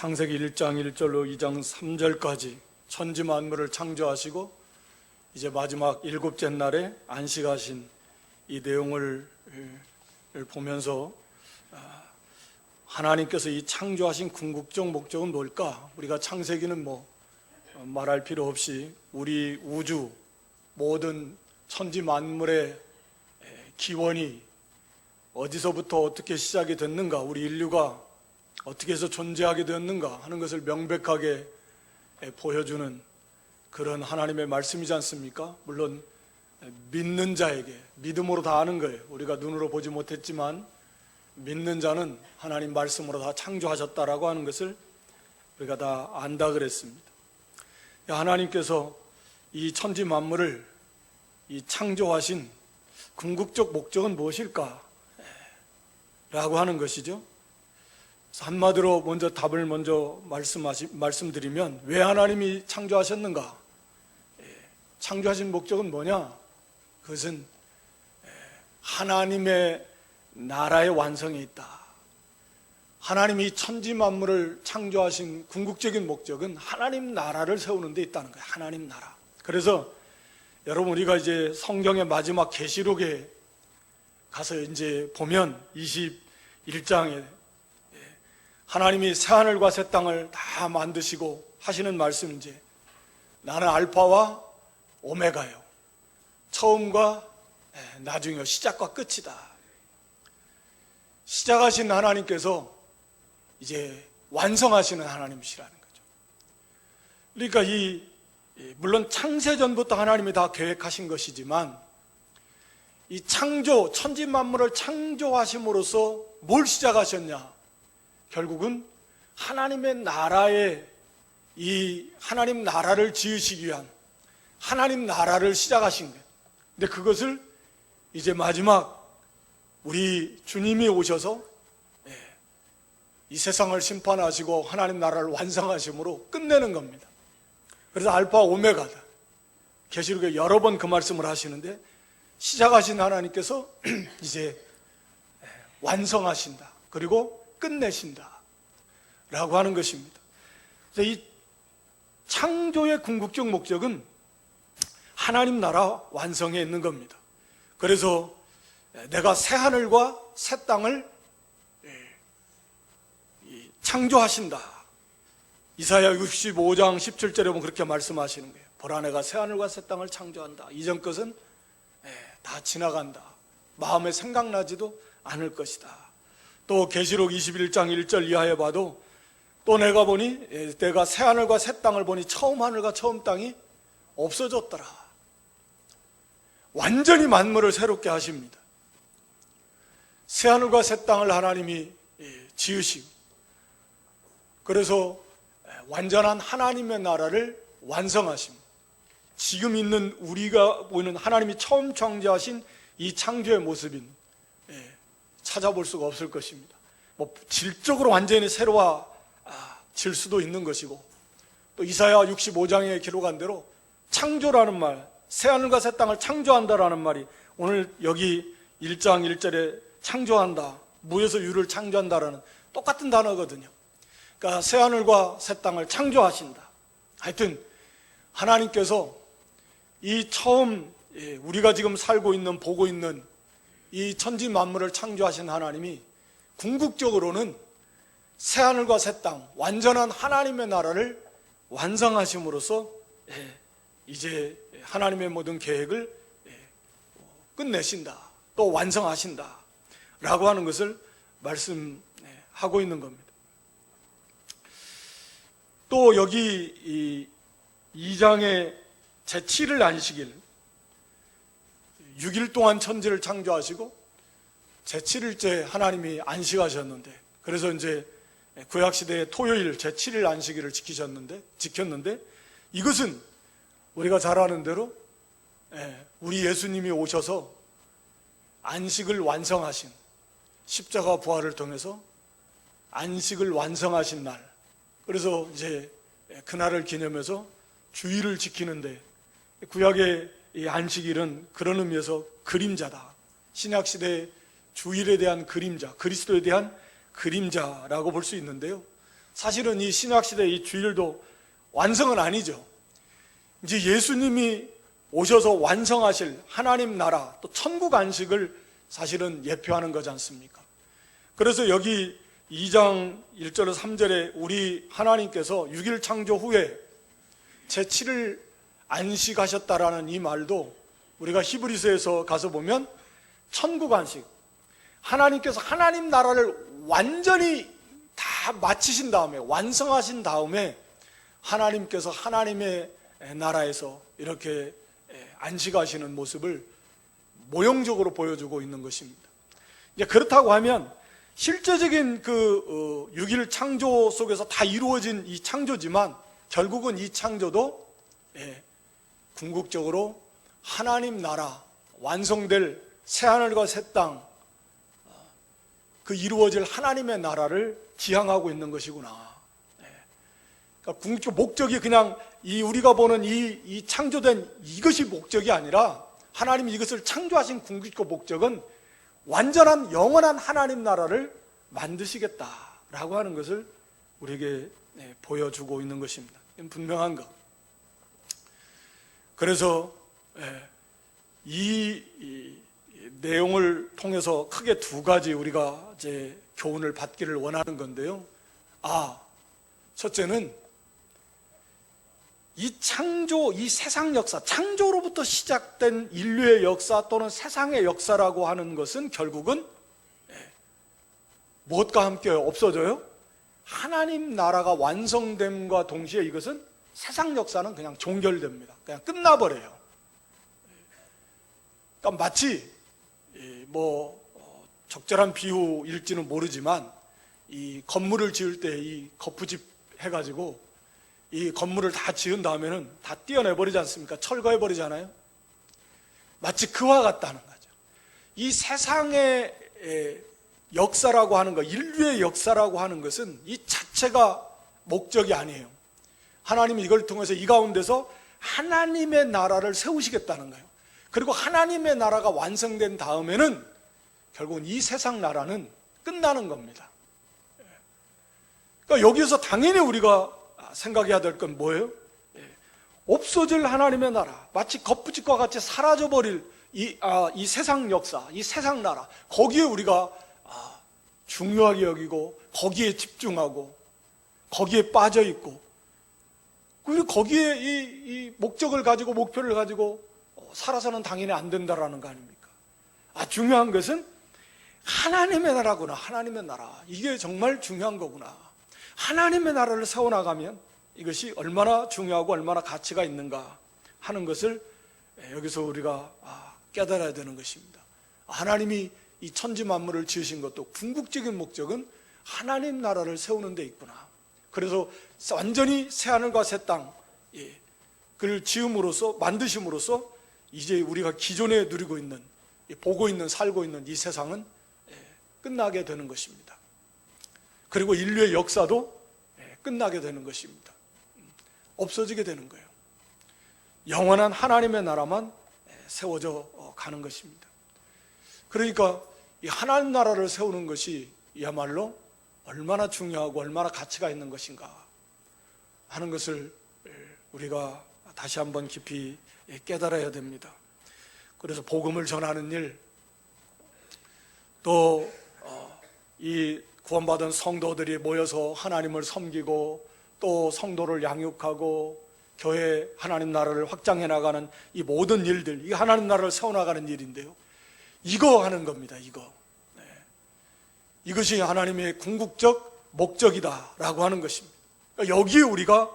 창세기 1장 1절로 2장 3절까지 천지 만물을 창조하시고 이제 마지막 일곱째 날에 안식하신 이 내용을 보면서 하나님께서 이 창조하신 궁극적 목적은 뭘까? 우리가 창세기는 말할 필요 없이 우리 우주 모든 천지 만물의 기원이 어디서부터 어떻게 시작이 됐는가, 우리 인류가 어떻게 해서 존재하게 되었는가 하는 것을 명백하게 보여주는 그런 하나님의 말씀이지 않습니까? 물론 믿는 자에게 믿음으로 다 아는 거예요. 우리가 눈으로 보지 못했지만 믿는 자는 하나님 말씀으로 다 창조하셨다라고 하는 것을 우리가 다 안다 그랬습니다. 하나님께서 이 천지 만물을 이 창조하신 궁극적 목적은 무엇일까? 라고 하는 것이죠. 한마디로 먼저 답을 말씀드리면 왜 하나님이 창조하셨는가? 창조하신 목적은 뭐냐? 그것은 하나님의 나라의 완성에 있다. 하나님이 천지 만물을 창조하신 궁극적인 목적은 하나님 나라를 세우는 데 있다는 거예요. 하나님 나라. 그래서 여러분, 우리가 이제 성경의 마지막 계시록에 가서 이제 보면 21장에 하나님이 새하늘과 새 땅을 다 만드시고 하시는 말씀, 이제 나는 알파와 오메가요, 처음과 나중이요, 시작과 끝이다. 시작하신 하나님께서 이제 완성하시는 하나님이시라는 거죠. 그러니까 물론 창세전부터 하나님이 다 계획하신 것이지만 이 창조, 천지 만물을 창조하심으로써 뭘 시작하셨냐? 결국은 하나님의 나라에, 이 하나님 나라를 지으시기 위한 하나님 나라를 시작하신 거예요. 근데 그것을 이제 마지막 우리 주님이 오셔서 이 세상을 심판하시고 하나님 나라를 완성하심으로 끝내는 겁니다. 그래서 알파 오메가다. 계시록에 여러 번 그 말씀을 하시는데 시작하신 하나님께서 이제 완성하신다. 그리고 끝내신다 라고 하는 것입니다. 그래서 이 창조의 궁극적 목적은 하나님 나라 완성에 있는 겁니다. 그래서 내가 새 하늘과 새 땅을 창조하신다. 이사야 65장 17절에 보면 그렇게 말씀하시는 거예요. 보라, 내가 새 하늘과 새 땅을 창조한다. 이전 것은 다 지나간다. 마음에 생각나지도 않을 것이다. 또 계시록 21장 1절 이하에 봐도 또 내가 보니 내가 새 하늘과 새 땅을 보니 처음 하늘과 처음 땅이 없어졌더라. 완전히 만물을 새롭게 하십니다. 새 하늘과 새 땅을 하나님이 지으시고, 그래서 완전한 하나님의 나라를 완성하십니다. 지금 있는 우리가 보이는 하나님이 처음 창조하신 이 창조의 모습인 찾아볼 수가 없을 것입니다. 질적으로 완전히 새로워질 수도 있는 것이고, 또 이사야 65장에 기록한 대로 창조라는 말, 새하늘과 새 땅을 창조한다라는 말이 오늘 여기 1장 1절에 창조한다, 무에서 유를 창조한다라는 똑같은 단어거든요. 그러니까 새하늘과 새 땅을 창조하신다. 하여튼 하나님께서 이 처음 우리가 지금 살고 있는, 보고 있는 이 천지 만물을 창조하신 하나님이 궁극적으로는 새하늘과 새 땅, 완전한 하나님의 나라를 완성하심으로써 이제 하나님의 모든 계획을 끝내신다, 또 완성하신다 라고 하는 것을 말씀하고 있는 겁니다. 또 여기 이 2장의 제7일 안식일, 6일 동안 천지를 창조하시고 제7일째 하나님이 안식하셨는데, 그래서 이제 구약시대의 토요일 제7일 안식일을 지켰는데 이것은 우리가 잘 아는 대로 우리 예수님이 오셔서 안식을 완성하신, 십자가 부활을 통해서 안식을 완성하신 날, 그래서 이제 그날을 기념해서 주일을 지키는데, 구약의 이 안식일은 그런 의미에서 그림자다. 신약시대의 주일에 대한 그림자, 그리스도에 대한 그림자라고 볼 수 있는데요. 사실은 이 신약시대 이 주일도 완성은 아니죠. 이제 예수님이 오셔서 완성하실 하나님 나라, 또 천국 안식을 사실은 예표하는 거지 않습니까? 그래서 여기 2장 1절에서 3절에 우리 하나님께서 6일 창조 후에 제7일 안식하셨다라는 이 말도 우리가 히브리서에서 가서 보면 천국 안식, 하나님께서 하나님 나라를 완전히 다 마치신 다음에, 완성하신 다음에 하나님께서 하나님의 나라에서 이렇게 안식하시는 모습을 모형적으로 보여주고 있는 것입니다. 이제 그렇다고 하면 실제적인 그 6일 창조 속에서 다 이루어진 이 창조지만 결국은 이 창조도 궁극적으로 하나님 나라 완성될 새하늘과 새 땅, 그 이루어질 하나님의 나라를 지향하고 있는 것이구나. 그러니까 궁극적 목적이 그냥 이 우리가 보는 이 창조된 이것이 목적이 아니라 하나님이 이것을 창조하신 궁극적 목적은 완전한 영원한 하나님 나라를 만드시겠다라고 하는 것을 우리에게 보여주고 있는 것입니다. 분명한 것. 그래서 이 내용을 통해서 크게 두 가지 우리가 이제 교훈을 받기를 원하는 건데요. 첫째는 이 창조, 이 세상 역사, 창조로부터 시작된 인류의 역사 또는 세상의 역사라고 하는 것은 결국은 무엇과 함께 없어져요? 하나님 나라가 완성됨과 동시에 이것은 세상 역사는 그냥 종결됩니다. 그냥 끝나버려요. 그러니까 마치 적절한 비유일지는 모르지만 이 건물을 지을 때 이 거푸집 해가지고 이 건물을 다 지은 다음에는 다 떼어내버리지 않습니까? 철거해버리잖아요. 마치 그와 같다는 거죠. 이 세상의 역사라고 하는 것, 인류의 역사라고 하는 것은 이 자체가 목적이 아니에요. 하나님이 이걸 통해서 이 가운데서 하나님의 나라를 세우시겠다는 거예요. 그리고 하나님의 나라가 완성된 다음에는 결국은 이 세상 나라는 끝나는 겁니다. 그러니까 여기서 당연히 우리가 생각해야 될 건 뭐예요? 없어질 하나님의 나라, 마치 거푸집과 같이 사라져버릴 이 세상 역사, 이 세상 나라, 거기에 우리가 중요하게 여기고 거기에 집중하고 거기에 빠져있고, 그리고 거기에 이 목적을 가지고 목표를 가지고 살아서는 당연히 안 된다라는 거 아닙니까? 중요한 것은 하나님의 나라구나. 하나님의 나라, 이게 정말 중요한 거구나. 하나님의 나라를 세워나가면 이것이 얼마나 중요하고 얼마나 가치가 있는가 하는 것을 여기서 우리가 깨달아야 되는 것입니다. 하나님이 이 천지 만물을 지으신 것도 궁극적인 목적은 하나님 나라를 세우는 데 있구나. 그래서 완전히 새하늘과 새 땅, 그를 지음으로써, 만드심으로써 이제 우리가 기존에 누리고 있는, 보고 있는, 살고 있는 이 세상은 끝나게 되는 것입니다. 그리고 인류의 역사도 끝나게 되는 것입니다. 없어지게 되는 거예요. 영원한 하나님의 나라만 세워져 가는 것입니다. 그러니까 이 하나님 나라를 세우는 것이 이야말로 얼마나 중요하고 얼마나 가치가 있는 것인가 하는 것을 우리가 다시 한번 깊이 깨달아야 됩니다. 그래서 복음을 전하는 일, 또 이 구원받은 성도들이 모여서 하나님을 섬기고 또 성도를 양육하고 교회 하나님 나라를 확장해 나가는 이 모든 일들, 이 하나님 나라를 세워나가는 일인데요, 이거 하는 겁니다. 이것이 하나님의 궁극적 목적이다라고 하는 것입니다. 그러니까 여기에 우리가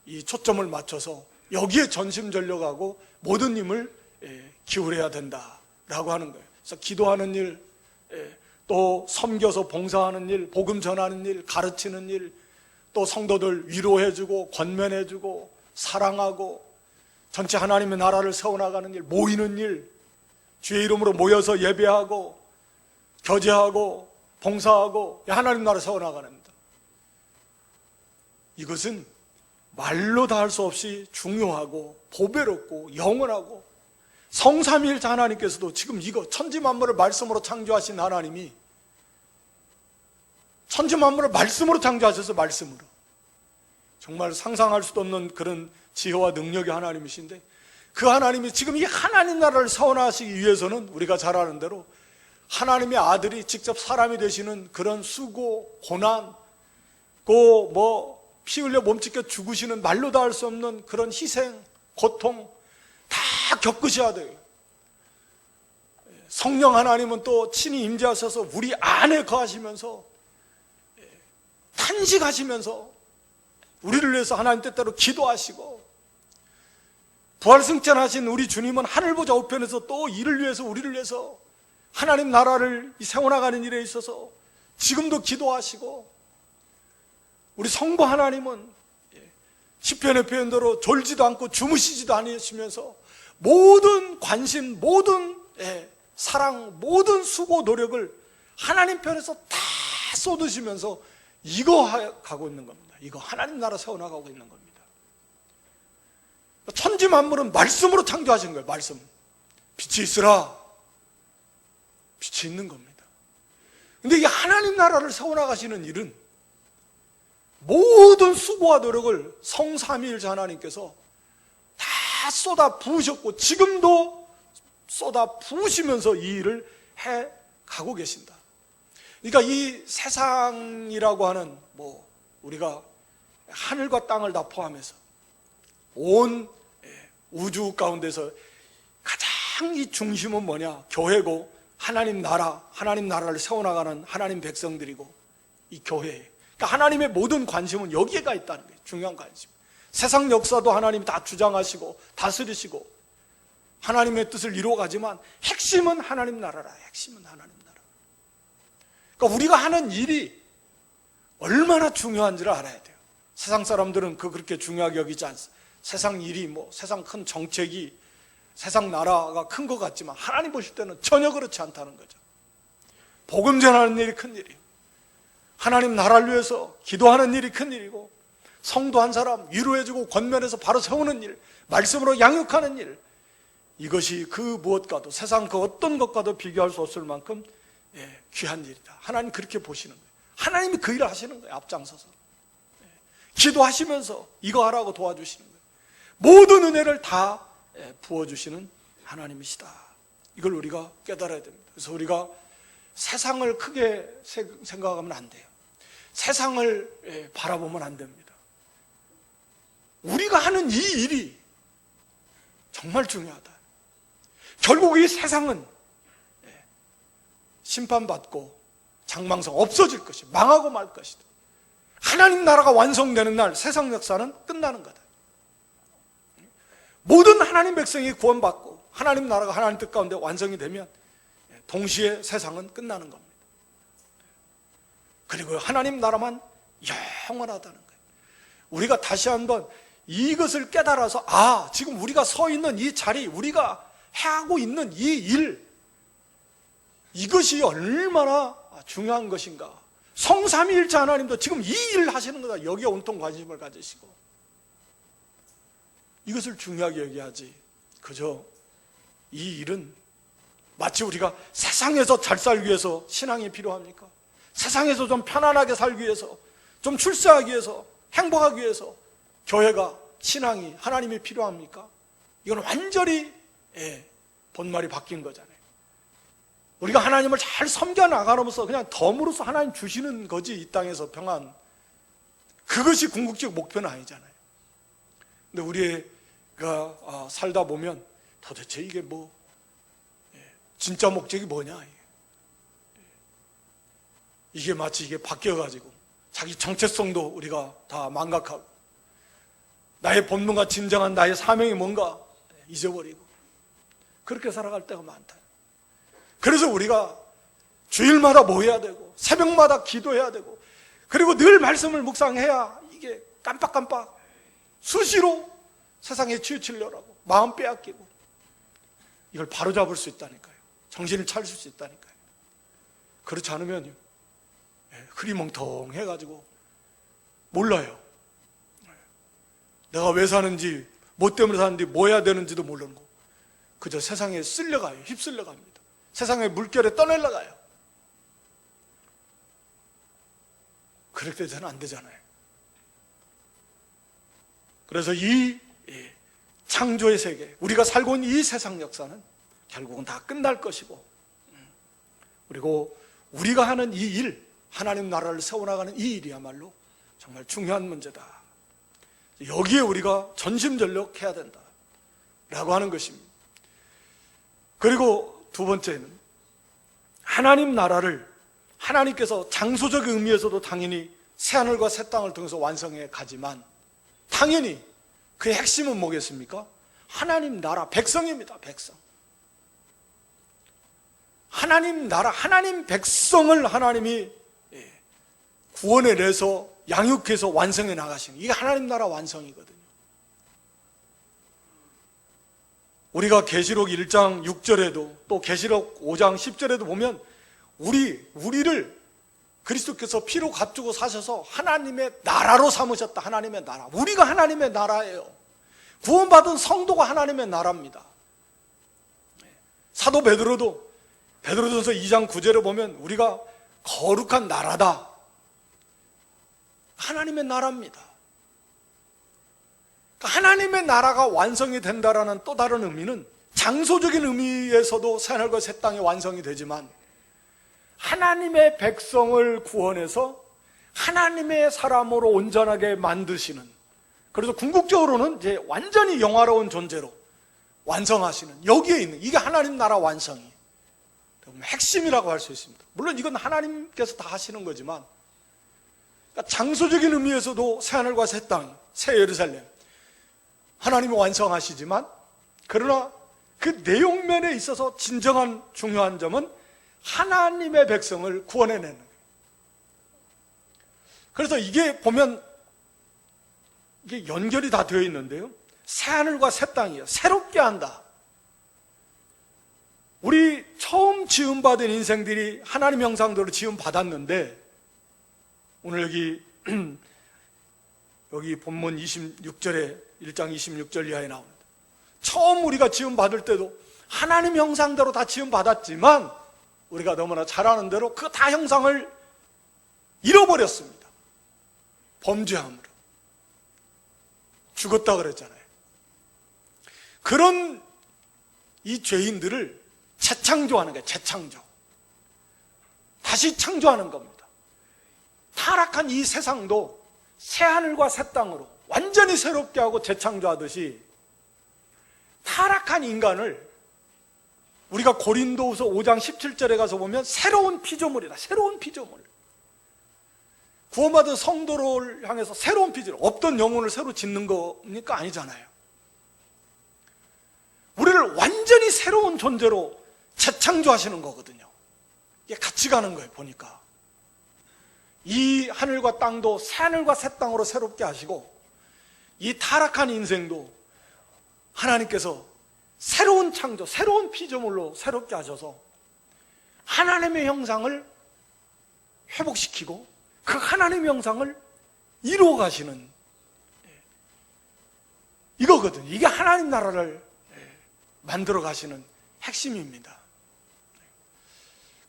이 초점을 맞춰서 여기에 전심전력하고 모든 힘을 기울여야 된다라고 하는 거예요. 그래서 기도하는 일, 또 섬겨서 봉사하는 일, 복음 전하는 일, 가르치는 일, 또 성도들 위로해주고 권면해주고 사랑하고 전체 하나님의 나라를 세워나가는 일, 모이는 일, 주의 이름으로 모여서 예배하고 교제하고 봉사하고 하나님 나라 세워나가는 겁니다. 이것은 말로 다 할 수 없이 중요하고 보배롭고 영원하고, 성삼위일체 하나님께서도 지금 이거 천지만물을 말씀으로 창조하신 하나님이 천지 만물을 말씀으로 창조하셔서 말씀으로. 정말 상상할 수도 없는 그런 지혜와 능력의 하나님이신데, 그 하나님이 지금 이 하나님 나라를 세워나가시기 위해서는 우리가 잘 아는 대로 하나님의 아들이 직접 사람이 되시는 그런 수고, 고난, 피 흘려 몸짓겨 죽으시는 말로 다 할 수 없는 그런 희생, 고통 다 겪으셔야 돼요. 성령 하나님은 또 친히 임재하셔서 우리 안에 거하시면서 탄식하시면서 우리를 위해서 하나님 뜻대로 기도하시고, 부활승천하신 우리 주님은 하늘보좌 우편에서 또 이를 위해서, 우리를 위해서 하나님 나라를 세워나가는 일에 있어서 지금도 기도하시고, 우리 성부 하나님은 시편의 표현대로 졸지도 않고 주무시지도 않으시면서 모든 관심, 모든 사랑, 모든 수고, 노력을 하나님 편에서 다 쏟으시면서 이거 가고 있는 겁니다. 이거 하나님 나라 세워나가고 있는 겁니다. 천지 만물은 말씀으로 창조하신 거예요. 말씀. 빛이 있으라. 빛이 있는 겁니다. 근데 이 하나님 나라를 세워나가시는 일은 모든 수고와 노력을 성삼위일체 하나님께서 다 쏟아 부으셨고, 지금도 쏟아 부으시면서 이 일을 해 가고 계신다. 그러니까 이 세상이라고 하는 우리가 하늘과 땅을 다 포함해서 온 우주 가운데서 가장 이 중심은 뭐냐? 교회고, 하나님 나라를 세워나가는 하나님 백성들이고, 이 교회에. 그러니까 하나님의 모든 관심은 여기에가 있다는 거예요. 중요한 관심. 세상 역사도 하나님이 다 주장하시고 다스리시고 하나님의 뜻을 이루어가지만 핵심은 하나님 나라라. 핵심은 하나님 나라. 그러니까 우리가 하는 일이 얼마나 중요한지를 알아야 돼요. 세상 사람들은 그렇게 중요하게 여기지 않습니다. 세상 일이 세상 큰 정책이, 세상 나라가 큰 것 같지만 하나님 보실 때는 전혀 그렇지 않다는 거죠. 복음 전하는 일이 큰 일이에요. 하나님 나라를 위해서 기도하는 일이 큰 일이고, 성도 한 사람 위로해주고 권면해서 바로 세우는 일, 말씀으로 양육하는 일, 이것이 그 무엇과도, 세상 그 어떤 것과도 비교할 수 없을 만큼 귀한 일이다. 하나님 그렇게 보시는 거예요. 하나님이 그 일을 하시는 거예요. 앞장서서 기도하시면서 이거 하라고 도와주시는 거예요. 모든 은혜를 다 부어주시는 하나님이시다. 이걸 우리가 깨달아야 됩니다. 그래서 우리가 세상을 크게 생각하면 안 돼요. 세상을 바라보면 안 됩니다. 우리가 하는 이 일이 정말 중요하다. 결국 이 세상은 심판받고 장망성 없어질 것이, 망하고 말 것이다. 하나님 나라가 완성되는 날 세상 역사는 끝나는 거다. 모든 하나님 백성이 구원받고 하나님 나라가 하나님 뜻 가운데 완성이 되면 동시에 세상은 끝나는 겁니다. 그리고 하나님 나라만 영원하다는 거예요. 우리가 다시 한번 이것을 깨달아서, 지금 우리가 서 있는 이 자리, 우리가 하고 있는 이 일, 이것이 얼마나 중요한 것인가. 성삼위일체 하나님도 지금 이 일을 하시는 거다. 여기에 온통 관심을 가지시고 이것을 중요하게 여겨야지. 그저 이 일은 마치 우리가 세상에서 잘 살기 위해서 신앙이 필요합니까? 세상에서 좀 편안하게 살기 위해서, 좀 출세하기 위해서, 행복하기 위해서 교회가, 신앙이, 하나님이 필요합니까? 이건 완전히 본말이 바뀐 거잖아요. 우리가 하나님을 잘 섬겨 나가면서 그냥 덤으로써 하나님 주시는 거지, 이 땅에서 평안. 그것이 궁극적 목표는 아니잖아요. 근데 우리가 살다 보면 도대체 이게 진짜 목적이 뭐냐, 이게 마치 이게 바뀌어가지고 자기 정체성도 우리가 다 망각하고, 나의 본분과 진정한 나의 사명이 뭔가 잊어버리고 그렇게 살아갈 때가 많다. 그래서 우리가 주일마다 모여야 되고 새벽마다 기도해야 되고, 그리고 늘 말씀을 묵상해야 이게 깜빡깜빡 수시로 세상에 치우치려고 마음 빼앗기고 이걸 바로잡을 수 있다니까요. 정신을 차릴 수 있다니까요. 그렇지 않으면요, 흐리멍텅해가지고 몰라요. 내가 왜 사는지, 뭐 때문에 사는지, 뭐 해야 되는지도 모르고 그저 세상에 쓸려가요. 휩쓸려갑니다. 세상의 물결에 떠내려가요. 그렇게 되서는 안 되잖아요. 그래서 이 창조의 세계, 우리가 살고 있는 이 세상 역사는 결국은 다 끝날 것이고, 그리고 우리가 하는 이 일, 하나님 나라를 세워나가는 이 일이야말로 정말 중요한 문제다. 여기에 우리가 전심전력해야 된다 라고 하는 것입니다. 그리고 두 번째는 하나님 나라를 하나님께서 장소적 의미에서도 당연히 새하늘과 새 땅을 통해서 완성해 가지만, 당연히 그의 핵심은 뭐겠습니까? 하나님 나라, 백성입니다. 백성. 하나님 나라, 하나님 백성을 하나님이 구원해내서 양육해서 완성해 나가시는, 이게 하나님 나라 완성이거든요. 우리가 계시록 1장 6절에도 또 계시록 5장 10절에도 보면 우리를 그리스도께서 피로 값주고 사셔서 하나님의 나라로 삼으셨다. 하나님의 나라. 우리가 하나님의 나라예요. 구원받은 성도가 하나님의 나라입니다. 사도 베드로도 베드로전서 2장 9절에 보면 우리가 거룩한 나라다. 하나님의 나라입니다. 하나님의 나라가 완성이 된다라는 또 다른 의미는 장소적인 의미에서도 새하늘과 새 땅이 완성이 되지만, 하나님의 백성을 구원해서 하나님의 사람으로 온전하게 만드시는, 그래서 궁극적으로는 이제 완전히 영화로운 존재로 완성하시는, 여기에 있는 이게 하나님 나라 완성이 핵심이라고 할 수 있습니다. 물론 이건 하나님께서 다 하시는 거지만, 그러니까 장소적인 의미에서도 새하늘과 새 땅, 새 예루살렘 하나님이 완성하시지만, 그러나 그 내용면에 있어서 진정한 중요한 점은 하나님의 백성을 구원해내는 거예요. 그래서 이게 보면 이게 연결이 다 되어 있는데요, 새하늘과 새 땅이에요. 새롭게 한다. 우리 처음 지음받은 인생들이 하나님 형상대로 지음받았는데, 오늘 여기 본문 26절에 1장 26절 이하에 나옵니다. 처음 우리가 지음받을 때도 하나님 형상대로 다 지음받았지만, 우리가 너무나 잘 아는 대로 그 다 형상을 잃어버렸습니다. 범죄함으로 죽었다 그랬잖아요. 그런 이 죄인들을 재창조하는 거예요. 재창조. 다시 창조하는 겁니다. 타락한 이 세상도 새하늘과 새 땅으로 완전히 새롭게 하고 재창조하듯이, 타락한 인간을 우리가 고린도후서 5장 17절에 가서 보면 새로운 피조물이다. 새로운 피조물. 구원받은 성도를 향해서 새로운 피조물, 없던 영혼을 새로 짓는 거니까 아니잖아요. 우리를 완전히 새로운 존재로 재창조하시는 거거든요. 이게 같이 가는 거예요. 보니까 이 하늘과 땅도 새하늘과 새 땅으로 새롭게 하시고, 이 타락한 인생도 하나님께서 새로운 창조, 새로운 피조물로 새롭게 하셔서 하나님의 형상을 회복시키고 그 하나님의 형상을 이루어 가시는, 이거거든요. 이게 하나님 나라를 만들어 가시는 핵심입니다.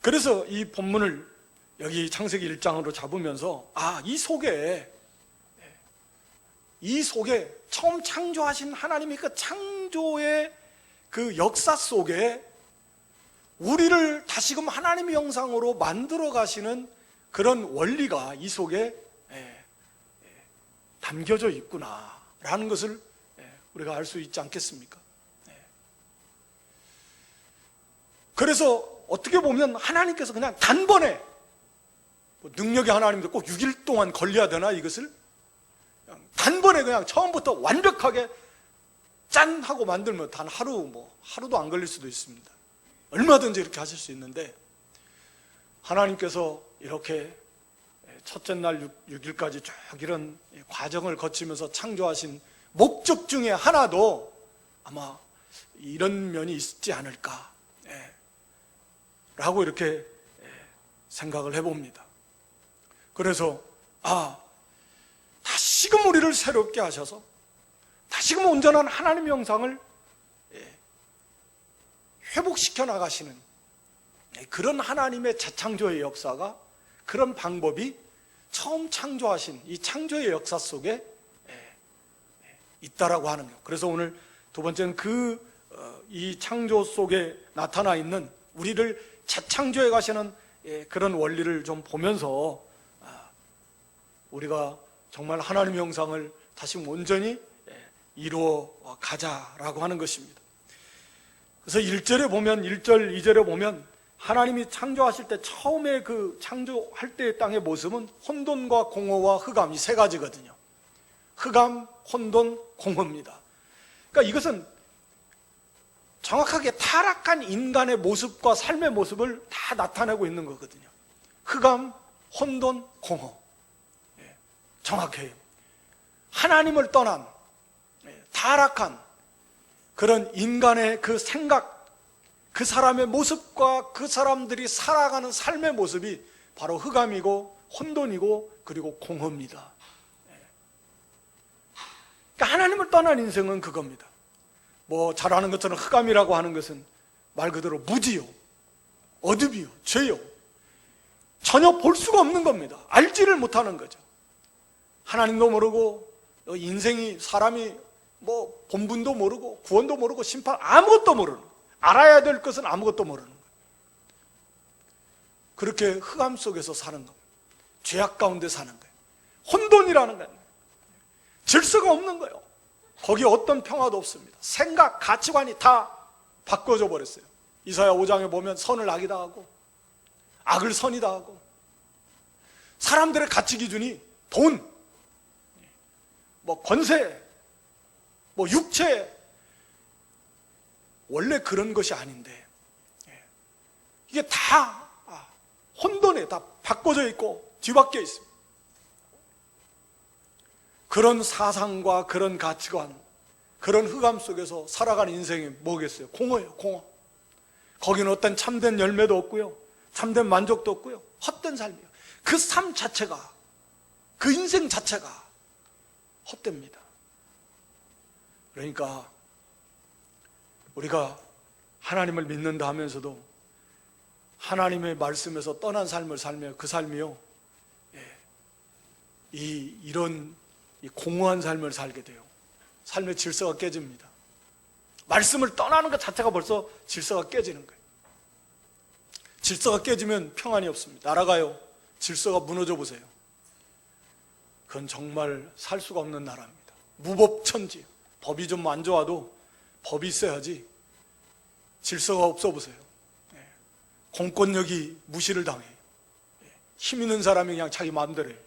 그래서 이 본문을 여기 창세기 1장으로 잡으면서, 이 속에 처음 창조하신 하나님의 그 창조의 그 역사 속에 우리를 다시금 하나님의 형상으로 만들어 가시는 그런 원리가 이 속에 담겨져 있구나라는 것을 우리가 알 수 있지 않겠습니까? 그래서 어떻게 보면 하나님께서 그냥 단번에, 능력이 하나님도 꼭 6일 동안 걸려야 되나, 이것을 단번에 그냥 처음부터 완벽하게 짠 하고 만들면 단 하루도 안 걸릴 수도 있습니다. 얼마든지 이렇게 하실 수 있는데, 하나님께서 이렇게 첫째 날 6일까지 쭉 이런 과정을 거치면서 창조하신 목적 중에 하나도 아마 이런 면이 있지 않을까 라고 이렇게 생각을 해봅니다. 그래서 다시금 우리를 새롭게 하셔서 다시금 온전한 하나님의 형상을 회복시켜 나가시는 그런 하나님의 재창조의 역사가, 그런 방법이 처음 창조하신 이 창조의 역사 속에 있다라고 하는 거예요. 그래서 오늘 두 번째는 이 창조 속에 나타나 있는 우리를 재창조해 가시는 그런 원리를 좀 보면서 우리가 정말 하나님의 형상을 다시 온전히 이루어 가자라고 하는 것입니다. 그래서 1절에 보면 1절, 2절에 보면 하나님이 창조하실 때 처음에 그 창조할 때의 땅의 모습은 혼돈과 공허와 흑암 이 세 가지거든요. 흑암, 혼돈, 공허입니다. 그러니까 이것은 정확하게 타락한 인간의 모습과 삶의 모습을 다 나타내고 있는 거거든요. 흑암, 혼돈, 공허. 정확해요. 하나님을 떠난 타락한 그런 인간의 그 생각, 그 사람의 모습과 그 사람들이 살아가는 삶의 모습이 바로 흑암이고 혼돈이고 그리고 공허입니다. 그러니까 하나님을 떠난 인생은 그겁니다. 뭐 잘 아는 것처럼 흑암이라고 하는 것은 말 그대로 무지요, 어둠이요, 죄요. 전혀 볼 수가 없는 겁니다. 알지를 못하는 거죠. 하나님도 모르고 인생이 사람이 뭐 본분도 모르고 구원도 모르고 심판 아무것도 모르는 거예요. 알아야 될 것은 아무것도 모르는 거예요. 그렇게 흑암 속에서 사는 겁니다. 죄악 가운데 사는 거예요. 혼돈이라는 거예요. 질서가 없는 거예요. 거기에 어떤 평화도 없습니다. 생각, 가치관이 다 바꿔져 버렸어요. 이사야 5장에 보면 선을 악이다 하고 악을 선이다 하고 사람들의 가치 기준이 돈, 뭐 권세, 뭐 육체, 원래 그런 것이 아닌데 이게 다 혼돈에 다 바꿔져 있고 뒤바뀌어 있습니다. 그런 사상과 그런 가치관, 그런 흑암 속에서 살아가는 인생이 뭐겠어요? 공허예요, 공허. 거기는 어떤 참된 열매도 없고요, 참된 만족도 없고요, 헛된 삶이에요. 그 삶 자체가, 그 인생 자체가 헛됩니다. 그러니까 우리가 하나님을 믿는다 하면서도 하나님의 말씀에서 떠난 삶을 살며 그 삶이요, 이런 공허한 삶을 살게 돼요. 삶의 질서가 깨집니다. 말씀을 떠나는 것 자체가 벌써 질서가 깨지는 거예요. 질서가 깨지면 평안이 없습니다. 나라가요, 질서가 무너져 보세요. 그건 정말 살 수가 없는 나라입니다. 무법천지. 법이 좀 안 좋아도 법이 있어야지. 질서가 없어 보세요. 공권력이 무시를 당해. 힘 있는 사람이 그냥 자기 마음대로 해요.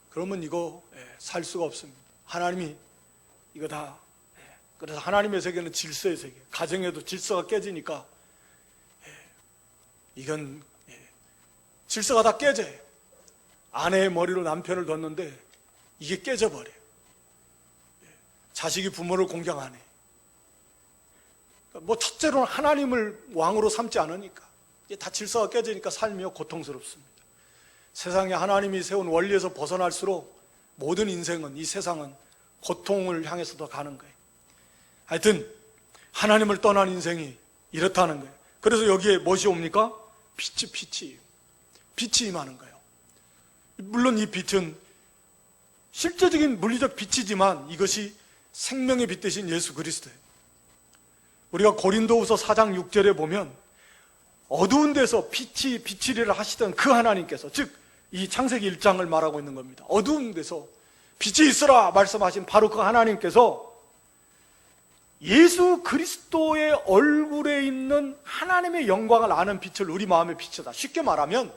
그러면 이거 살 수가 없습니다. 하나님이 이거 다, 그래서 하나님의 세계는 질서의 세계. 가정에도 질서가 깨지니까 이건 질서가 다 깨져요. 아내의 머리로 남편을 뒀는데 이게 깨져버려요. 자식이 부모를 공경 안 해. 뭐 첫째로는 하나님을 왕으로 삼지 않으니까 이게 다 질서가 깨지니까 삶이 고통스럽습니다. 세상에 하나님이 세운 원리에서 벗어날수록 모든 인생은, 이 세상은 고통을 향해서 더 가는 거예요. 하여튼 하나님을 떠난 인생이 이렇다는 거예요. 그래서 여기에 무엇이 옵니까? 빛이 임하는 거예요. 물론 이 빛은 실제적인 물리적 빛이지만 이것이 생명의 빛 대신 예수 그리스도예요. 우리가 고린도후서 4장 6절에 보면 어두운 데서 빛이리라 하시던 그 하나님께서, 즉 이 창세기 1장을 말하고 있는 겁니다. 어두운 데서 빛이 있으라 말씀하신 바로 그 하나님께서 예수 그리스도의 얼굴에 있는 하나님의 영광을 아는 빛을 우리 마음에 비춰다. 쉽게 말하면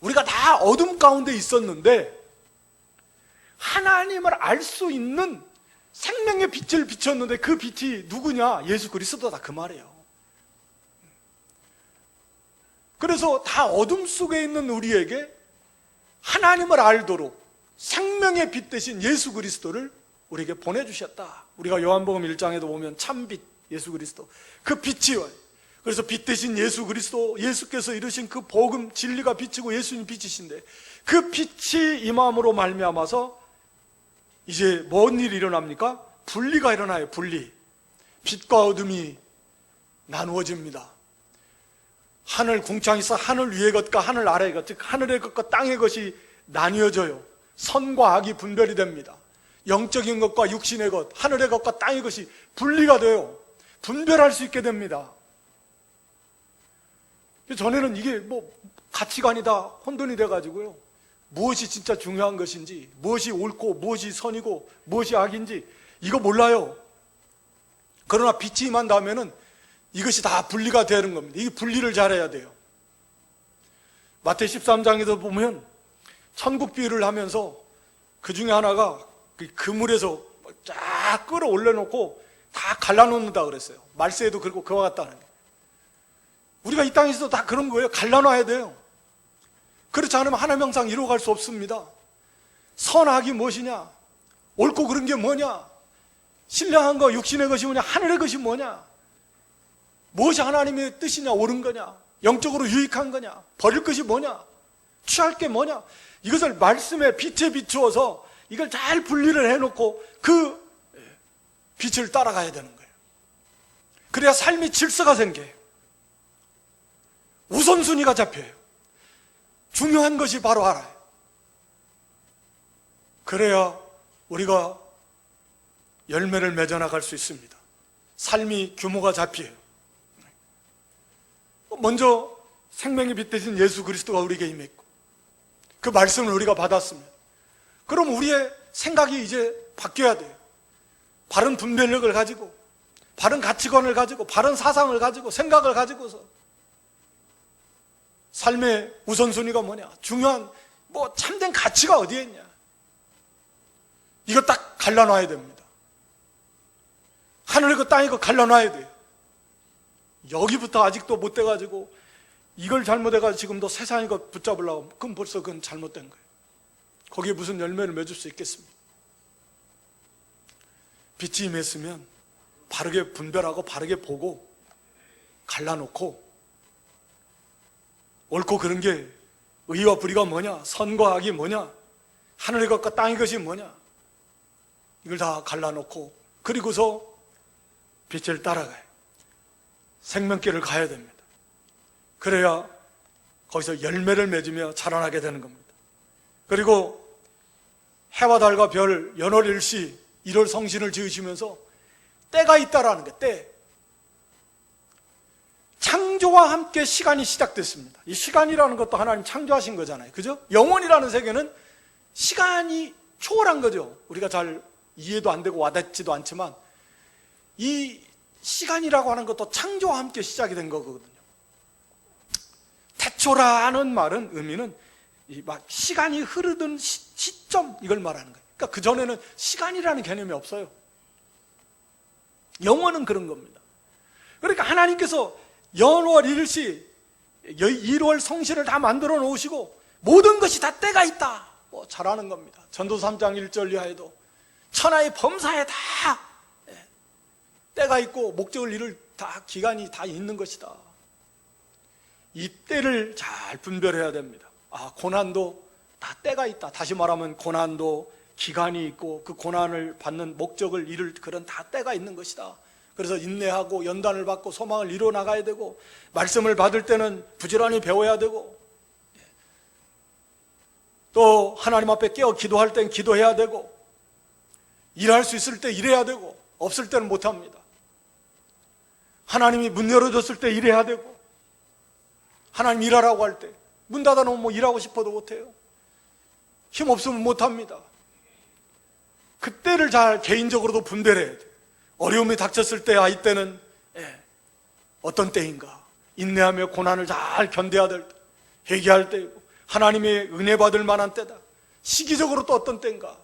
우리가 다 어둠 가운데 있었는데 하나님을 알 수 있는 생명의 빛을 비췄는데 그 빛이 누구냐? 예수 그리스도다, 그 말이에요. 그래서 다 어둠 속에 있는 우리에게 하나님을 알도록 생명의 빛 대신 예수 그리스도를 우리에게 보내주셨다. 우리가 요한복음 1장에도 보면 참빛 예수 그리스도, 그 빛이 와요. 그래서 빛 대신 예수 그리스도, 예수께서 이루신 그 복음, 진리가 빛이고 예수님 빛이신데 그 빛이 임함으로 말미암아서 이제 뭔 일이 일어납니까? 분리가 일어나요. 분리. 빛과 어둠이 나누어집니다. 하늘 궁창에서 하늘 위의 것과 하늘 아래의 것, 즉 하늘의 것과 땅의 것이 나뉘어져요. 선과 악이 분별이 됩니다. 영적인 것과 육신의 것, 하늘의 것과 땅의 것이 분리가 돼요. 분별할 수 있게 됩니다. 전에는 이게 가치관이 다 혼돈이 돼가지고요, 무엇이 진짜 중요한 것인지, 무엇이 옳고 무엇이 선이고 무엇이 악인지 이거 몰라요. 그러나 빛이 임한 다음에는 이것이 다 분리가 되는 겁니다. 이 분리를 잘해야 돼요. 마태복음 13장에서 보면 천국 비유를 하면서 그 중에 하나가 그물에서 쫙 끌어올려놓고 다 갈라놓는다 그랬어요. 말세에도 그렇고 그와 같다는 게. 우리가 이 땅에서도 다 그런 거예요. 갈라놔야 돼요. 그렇지 않으면 하나님 형상 이루어갈 수 없습니다. 선악이 무엇이냐, 옳고 그른 게 뭐냐, 신령한 거 육신의 것이 뭐냐, 하늘의 것이 뭐냐, 무엇이 하나님의 뜻이냐, 옳은 거냐, 영적으로 유익한 거냐, 버릴 것이 뭐냐, 취할 게 뭐냐, 이것을 말씀의 빛에 비추어서 이걸 잘 분리를 해놓고 그 빛을 따라가야 되는 거예요. 그래야 삶의 질서가 생겨요. 우선순위가 잡혀요. 중요한 것이 바로 알아요. 그래야 우리가 열매를 맺어 나갈 수 있습니다. 삶이 규모가 잡혀요. 먼저 생명의 빛 대신 예수 그리스도가 우리에게 임했고 그 말씀을 우리가 받았습니다. 그럼 우리의 생각이 이제 바뀌어야 돼요. 바른 분별력을 가지고, 바른 가치관을 가지고, 바른 사상을 가지고, 생각을 가지고서 삶의 우선순위가 뭐냐, 중요한 참된 가치가 어디에 있냐, 이거 딱 갈라놔야 됩니다. 하늘의 것 땅의 것 갈라놔야 돼요. 여기부터 아직도 못 돼가지고 이걸 잘못해가지고 지금도 세상의 것 붙잡으려고, 그럼 벌써 그건 잘못된 거예요. 거기에 무슨 열매를 맺을 수 있겠습니까? 빛이 임했으면 바르게 분별하고 바르게 보고 갈라놓고, 옳고 그른 게 의와 불의가 뭐냐, 선과 악이 뭐냐, 하늘의 것과 땅의 것이 뭐냐, 이걸 다 갈라놓고 그리고서 빛을 따라가요. 생명길을 가야 됩니다. 그래야 거기서 열매를 맺으며 자라나게 되는 겁니다. 그리고 해와 달과 별, 연월 일시, 일월 성신을 지으시면서 때가 있다라는 게, 때. 창조와 함께 시간이 시작됐습니다. 이 시간이라는 것도 하나님 창조하신 거잖아요. 그죠? 영원이라는 세계는 시간이 초월한 거죠. 우리가 잘 이해도 안 되고 와닿지도 않지만 이 시간이라고 하는 것도 창조와 함께 시작이 된 거거든요. 태초라는 말은 의미는 막 시간이 흐르던 시점, 이걸 말하는 거예요. 그러니까 그전에는 시간이라는 개념이 없어요. 영원은 그런 겁니다. 그러니까 하나님께서 연월 일시, 일월 성신을 다 만들어 놓으시고 모든 것이 다 때가 있다, 잘하는 겁니다. 전도서 3장 1절 이하에도 천하의 범사에 다 때가 있고 목적을 이룰 다 기간이 다 있는 것이다. 이 때를 잘 분별해야 됩니다. 고난도 다 때가 있다. 다시 말하면 고난도 기간이 있고 그 고난을 받는 목적을 이룰 그런 다 때가 있는 것이다. 그래서 인내하고 연단을 받고 소망을 이루어 나가야 되고, 말씀을 받을 때는 부지런히 배워야 되고, 또 하나님 앞에 깨어 기도할 땐 기도해야 되고, 일할 수 있을 때 일해야 되고, 없을 때는 못합니다. 하나님이 문 열어줬을 때 일해야 되고, 하나님 일하라고 할 때 문 닫아놓으면 일하고 싶어도 못해요. 힘 없으면 못합니다. 그때를 잘 개인적으로도 분별해야 돼요. 어려움이 닥쳤을 때, 이때는 어떤 때인가, 인내하며 고난을 잘 견뎌야 될 때, 회개할 때이고 하나님의 은혜 받을 만한 때다. 시기적으로 또 어떤 때인가,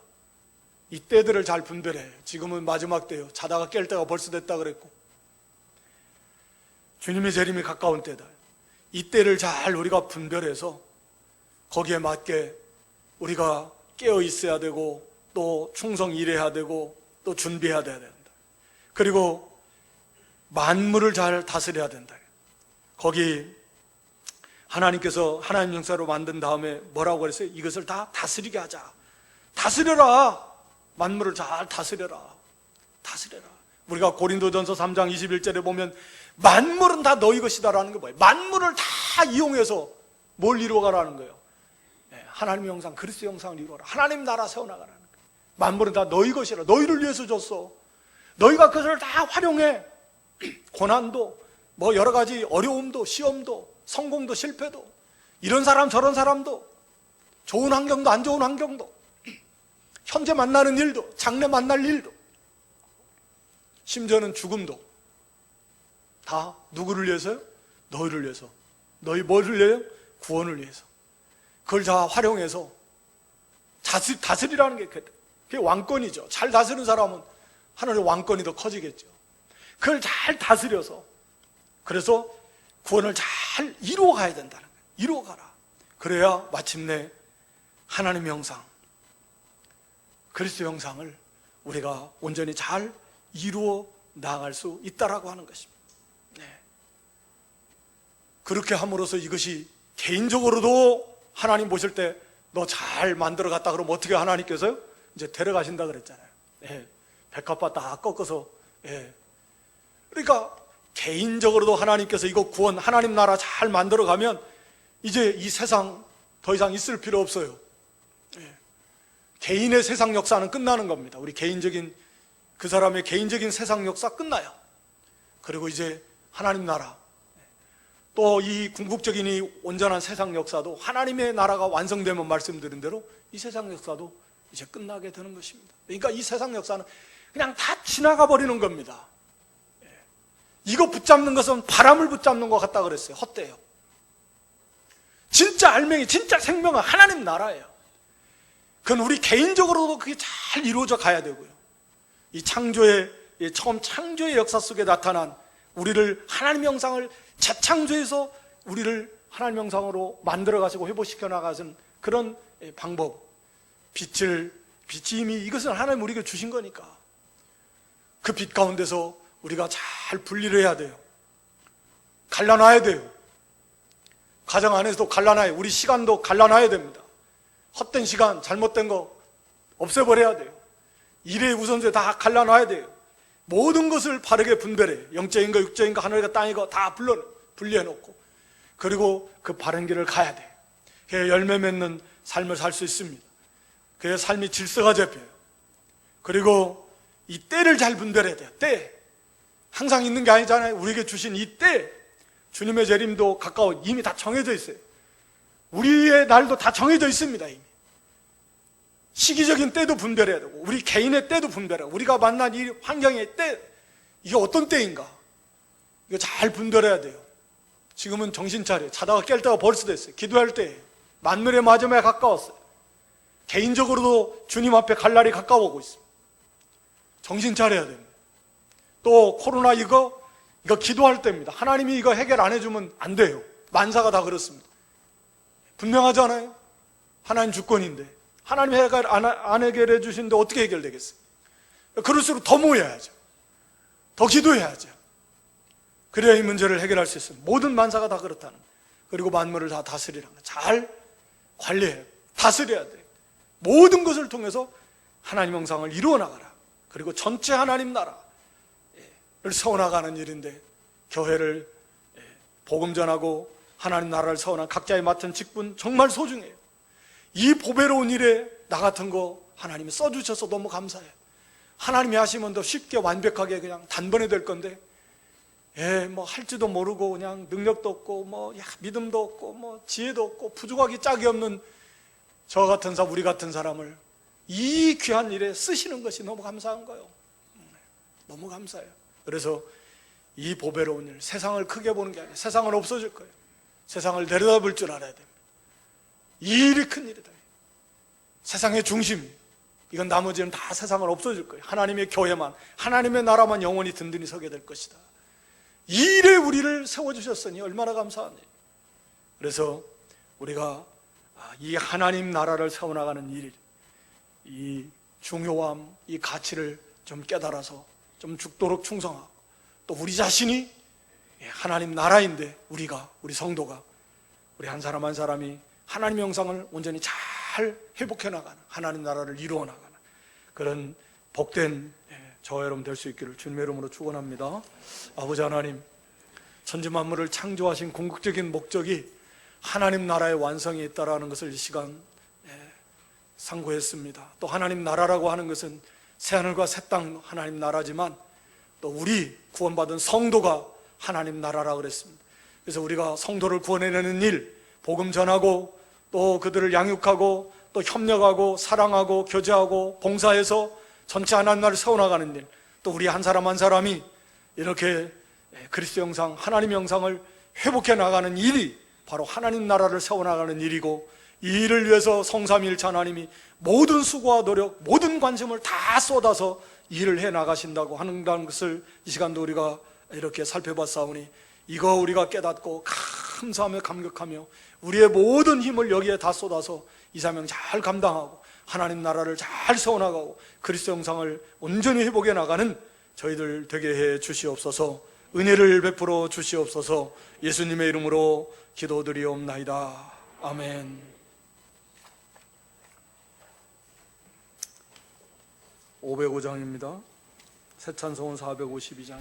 이 때들을 잘 분별해요. 지금은 마지막 때요. 자다가 깰 때가 벌써 됐다 그랬고, 주님의 재림이 가까운 때다. 이 때를 잘 우리가 분별해서 거기에 맞게 우리가 깨어 있어야 되고, 또 충성 일해야 되고, 또 준비해야 된다. 그리고 만물을 잘 다스려야 된다. 거기 하나님께서 하나님 형상으로 만든 다음에 뭐라고 그랬어요? 이것을 다 다스리게 하자. 다스려라. 만물을 잘 다스려라. 다스려라. 우리가 고린도전서 3장 21절에 보면 만물은 다 너희 것이다라는 게 뭐예요? 만물을 다 이용해서 뭘 이루어가라는 거예요? 하나님의 형상, 그리스도의 형상을 이루어라. 하나님 나라 세워나가라는 거예요. 만물은 다 너희 것이라. 너희를 위해서 줬어. 너희가 그것을 다 활용해. 고난도, 뭐 여러 가지 어려움도, 시험도, 성공도, 실패도, 이런 사람 저런 사람도, 좋은 환경도 안 좋은 환경도, 현재 만나는 일도, 장래 만날 일도, 심지어는 죽음도 다 누구를 위해서요? 너희를 위해서. 너희 뭐를 위해요? 구원을 위해서. 그걸 다 활용해서 다스리라는 게 그게 왕권이죠. 잘 다스리는 사람은 하늘의 왕권이 더 커지겠죠. 그걸 잘 다스려서, 그래서 구원을 잘 이루어가야 된다는 거예요. 이루어가라. 그래야 마침내 하나님의 형상, 그리스도의 형상을 우리가 온전히 잘 이루어 나아갈 수 있다라고 하는 것입니다. 네. 그렇게 함으로써 이것이 개인적으로도 하나님 보실 때 너 잘 만들어 갔다 그러면 어떻게 하나님께서요? 이제 데려가신다 그랬잖아요. 예. 백합화 딱 꺾어서. 예. 그러니까 개인적으로도 하나님께서 이거 구원, 하나님 나라 잘 만들어 가면 이제 이 세상 더 이상 있을 필요 없어요. 예. 개인의 세상 역사는 끝나는 겁니다. 우리 개인적인, 그 사람의 개인적인 세상 역사 끝나요. 그리고 이제 하나님 나라, 또 이 궁극적인 이 온전한 세상 역사도 하나님의 나라가 완성되면 말씀드린 대로 이 세상 역사도 이제 끝나게 되는 것입니다. 그러니까 이 세상 역사는 그냥 다 지나가 버리는 겁니다. 이거 붙잡는 것은 바람을 붙잡는 것 같다 그랬어요. 헛되요. 진짜 알맹이, 진짜 생명은 하나님 나라예요. 그건 우리 개인적으로도 그게 잘 이루어져 가야 되고요. 이 창조의, 처음 창조의 역사 속에 나타난 우리를 하나님 형상을 재창조해서 우리를 하나님 형상으로 만들어 가시고 회복시켜 나가는 그런 방법, 빛이 이미 이것은 하나님 우리에게 주신 거니까 그 빛 가운데서 우리가 잘 분리를 해야 돼요. 갈라놔야 돼요. 가정 안에서도 갈라놔야, 우리 시간도 갈라놔야 됩니다. 헛된 시간, 잘못된 거 없애버려야 돼요. 일의 우선순위 다 갈라놔야 돼요. 모든 것을 바르게 분별해. 영적인 거, 육적인 거, 하늘과 땅인 거 다 분리해놓고, 그리고 그 바른 길을 가야 돼. 그래야 열매 맺는 삶을 살 수 있습니다. 그래야 삶이 질서가 잡혀요. 그리고 이 때를 잘 분별해야 돼요. 때. 항상 있는 게 아니잖아요. 우리에게 주신 이 때, 주님의 재림도 가까워 이미 다 정해져 있어요. 우리의 날도 다 정해져 있습니다. 이미. 시기적인 때도 분별해야 되고, 우리 개인의 때도 분별해야 되고, 우리가 만난 이 환경의 때, 이게 어떤 때인가, 이거 잘 분별해야 돼요. 지금은 정신 차려. 자다가 깰 때가 벌써 됐어요. 기도할 때 만물의 마지막에 가까웠어요. 개인적으로도 주님 앞에 갈 날이 가까워오고 있습니다. 정신 차려야 됩니다. 또 코로나 이거 기도할 때입니다. 하나님이 이거 해결 안 해주면 안 돼요. 만사가 다 그렇습니다. 분명하잖아요. 하나님 주권인데 하나님 해결 안 해결해 주시는데 어떻게 해결되겠어요? 그럴수록 더 모여야죠. 더 기도해야죠. 그래야 이 문제를 해결할 수 있습니다. 모든 만사가 다 그렇다는 거예요. 그리고 만물을 다 다스리라는 거예요. 잘 관리해야, 다스려야 돼요. 모든 것을 통해서 하나님 형상을 이루어 나가라. 그리고 전체 하나님 나라를 세워나가는 일인데, 교회를 복음 전하고 하나님 나라를 세워나가는 각자의 맡은 직분 정말 소중해요. 이 보배로운 일에 나 같은 거 하나님이 써주셔서 너무 감사해요. 하나님이 하시면 더 쉽게 완벽하게 그냥 단번에 될 건데, 뭐 할지도 모르고 그냥 능력도 없고 믿음도 없고 지혜도 없고 부족하기 짝이 없는 저 같은 사람, 우리 같은 사람을 이 귀한 일에 쓰시는 것이 너무 감사한 거예요. 너무 감사해요. 그래서 이 보배로운 일, 세상을 크게 보는 게 아니라 세상은 없어질 거예요. 세상을 내려다볼 줄 알아야 됩니다. 이 일이 큰 일이다. 세상의 중심, 이건 나머지는 다 세상은 없어질 거예요. 하나님의 교회만, 하나님의 나라만 영원히 든든히 서게 될 것이다. 이 일에 우리를 세워주셨으니 얼마나 감사한 일. 그래서 우리가 이 하나님 나라를 세워나가는 일, 이 중요함, 이 가치를 좀 깨달아서 좀 죽도록 충성하고, 또 우리 자신이 하나님 나라인데 우리 성도가, 우리 한 사람 한 사람이 하나님의 형상을 온전히 잘 회복해 나가는, 하나님 나라를 이루어 나가는 그런 복된 저와 여러분 될 수 있기를 주님의 이름으로 축원합니다. 아버지 하나님, 천지 만물을 창조하신 궁극적인 목적이 하나님 나라의 완성이 있다라는 것을 이 시간 상고했습니다. 또 하나님 나라라고 하는 것은 새하늘과 새 땅 하나님 나라지만 또 우리 구원받은 성도가 하나님 나라라 그랬습니다. 그래서 우리가 성도를 구원해내는 일, 복음 전하고 또 그들을 양육하고 또 협력하고 사랑하고 교제하고 봉사해서 전체 하나님 나라를 세워나가는 일, 또 우리 한 사람 한 사람이 이렇게 그리스도 형상, 하나님 형상을 회복해 나가는 일이 바로 하나님 나라를 세워나가는 일이고, 이 일을 위해서 성삼위일체 하나님이 모든 수고와 노력, 모든 관심을 다 쏟아서 일을 해 나가신다고 하는 것을 이 시간도 우리가 이렇게 살펴봤사오니, 이거 우리가 깨닫고 감사하며 감격하며 우리의 모든 힘을 여기에 다 쏟아서 이 사명 잘 감당하고 하나님 나라를 잘 세워나가고 그리스도 형상을 온전히 회복해 나가는 저희들 되게 해 주시옵소서. 은혜를 베풀어 주시옵소서. 예수님의 이름으로 기도드리옵나이다. 아멘. 505장입니다. 새 찬송은 452장.